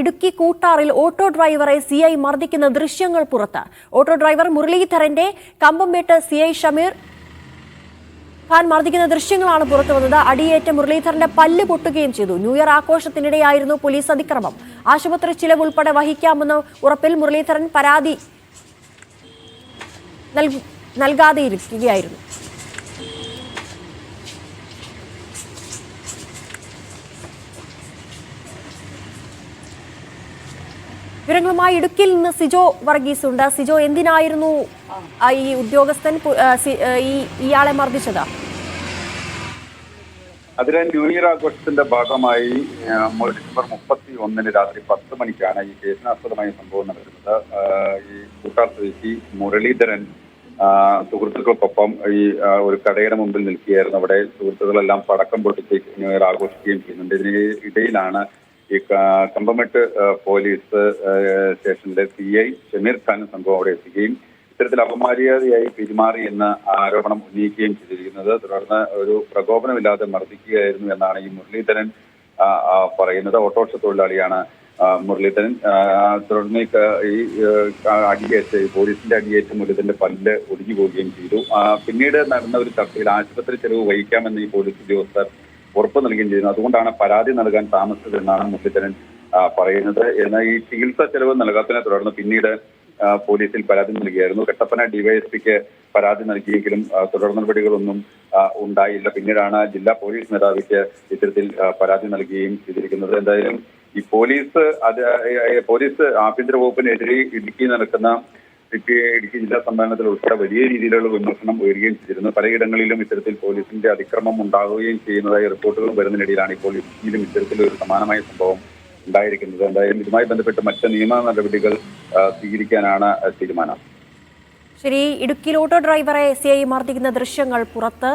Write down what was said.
ഇടുക്കി കൂട്ടാറിൽ ഓട്ടോ ഡ്രൈവറെ സിഐ മർദ്ദിക്കുന്ന ദൃശ്യങ്ങൾ പുറത്ത്. ഓട്ടോ ഡ്രൈവർ മുരളീധരന്റെ കമ്പംമേട്ട് സിഐ ഷമീർ ഖാൻ മർദ്ദിക്കുന്ന ദൃശ്യങ്ങളാണ് പുറത്തു വന്നത്. അടിയേറ്റ മുരളീധരന്റെ പല്ല് പൊട്ടുകയും ചെയ്തു. ന്യൂ ഇയർ ആഘോഷത്തിനിടെയായിരുന്നു പോലീസ് അതിക്രമം. ആശുപത്രി ചിലവ് ഉൾപ്പെടെ വഹിക്കാമെന്ന ഉറപ്പിൽ മുരളീധരൻ പരാതി നൽകാതെയിരിക്കുകയായിരുന്നു. വിവരങ്ങളുമായി ഇടുക്കിയിൽ നിന്ന് സിജോ വർഗീസ് ഉണ്ട്. സിജോ, എന്തിനായിരുന്നു ഈ ഉദ്യോഗസ്ഥൻ ഇയാളെ മർദ്ദിച്ചത്? അതിലെ ന്യൂ ഇയർ ആഘോഷത്തിന്റെ ഭാഗമായി ഡിസംബർ 31 രാത്രി 10 മണിക്കാണ് ഈ കേസിനാസ്പദമായ സംഭവം നടക്കുന്നത്. ഈ കൂട്ടാർ സ്വദേശി മുരളീധരൻ സുഹൃത്തുക്കൾക്കൊപ്പം ഈ ഒരു കടയുടെ മുമ്പിൽ നിൽക്കുകയായിരുന്നു. അവിടെ സുഹൃത്തുക്കളെല്ലാം പടക്കം പൊട്ടിച്ച് ന്യൂ ഇയർ ആഘോഷിക്കുകയും ചെയ്യുന്നുണ്ട്. ഇതിനിടയിലാണ് ഈ കമ്പംമേട്ട് പോലീസ് സ്റ്റേഷനിലെ സിഐ ഷമീർ ഖാൻ സംഭവം അവിടെ എത്തുകയും ഇത്തരത്തിൽ അപമര്യാദയായി പെരുമാറി എന്ന ആരോപണം ഉന്നയിക്കുകയും ചെയ്തിരിക്കുന്നത്. തുടർന്ന് ഒരു പ്രകോപനമില്ലാതെ മർദ്ദിക്കുകയായിരുന്നു എന്നാണ് ഈ മുരളീധരൻ പറയുന്നത്. ഓട്ടോറിക്ഷ തൊഴിലാളിയാണ് മുരളീധരൻ. തുടർന്ന് ഈ അടിയേറ്റ് പോലീസിന്റെ അടിയേറ്റ് മുരളീധരന്റെ പല്ല് ഒടിഞ്ഞു പോവുകയും ചെയ്തു. പിന്നീട് നടന്ന ഒരു ചർച്ചയിൽ ആശുപത്രി ചെലവ് വഹിക്കാമെന്ന് ഈ പോലീസ് ഉദ്യോഗസ്ഥർ ഉറപ്പ് നൽകുകയും ചെയ്യുന്നു. അതുകൊണ്ടാണ് പരാതി നൽകാൻ താമസിച്ചതെന്നാണ് മുരളീധരൻ പറയുന്നത്. എന്നാൽ ഈ ചികിത്സാ ചെലവ് നൽകാത്തതിനെ തുടർന്ന് പിന്നീട് പോലീസിൽ പരാതി നൽകിയായിരുന്നു. കട്ടപ്പന ഡിവൈഎസ്പിക്ക് പരാതി നൽകിയെങ്കിലും തുടർ നടപടികളൊന്നും ഉണ്ടായില്ല. പിന്നീടാണ് ജില്ലാ പോലീസ് മേധാവിക്ക് ഇത്തരത്തിൽ പരാതി നൽകുകയും ചെയ്തിരിക്കുന്നത്. എന്തായാലും ഈ പോലീസ് ആഭ്യന്തര വകുപ്പിനെതിരെ ഇടുക്കി നടക്കുന്ന ഇടുക്കി ജില്ലാ സമ്മേളനത്തിൽ ഉൾപ്പെടെ വലിയ രീതിയിലുള്ള വിമർശനം ഉയരുകയും ചെയ്തിരുന്നു. പലയിടങ്ങളിലും ഇത്തരത്തിൽ പോലീസിന്റെ അതിക്രമം ഉണ്ടാവുകയും ചെയ്യുന്നതായി റിപ്പോർട്ടുകൾ വരുന്നതിനിടയിലാണ് ഇപ്പോൾ ഇടുക്കിയിലും ഇത്തരത്തിലൊരു സമാനമായ സംഭവം ഉണ്ടായിരിക്കുന്നത്. എന്തായാലും ഇതുമായി ബന്ധപ്പെട്ട് മറ്റ് നിയമ നടപടികൾ സ്വീകരിക്കാനാണ് തീരുമാനം. ശരി, ഇടുക്കിയിൽ ഓട്ടോ ഡ്രൈവറെ സിഐ മർദ്ദിക്കുന്ന ദൃശ്യങ്ങൾ പുറത്ത്.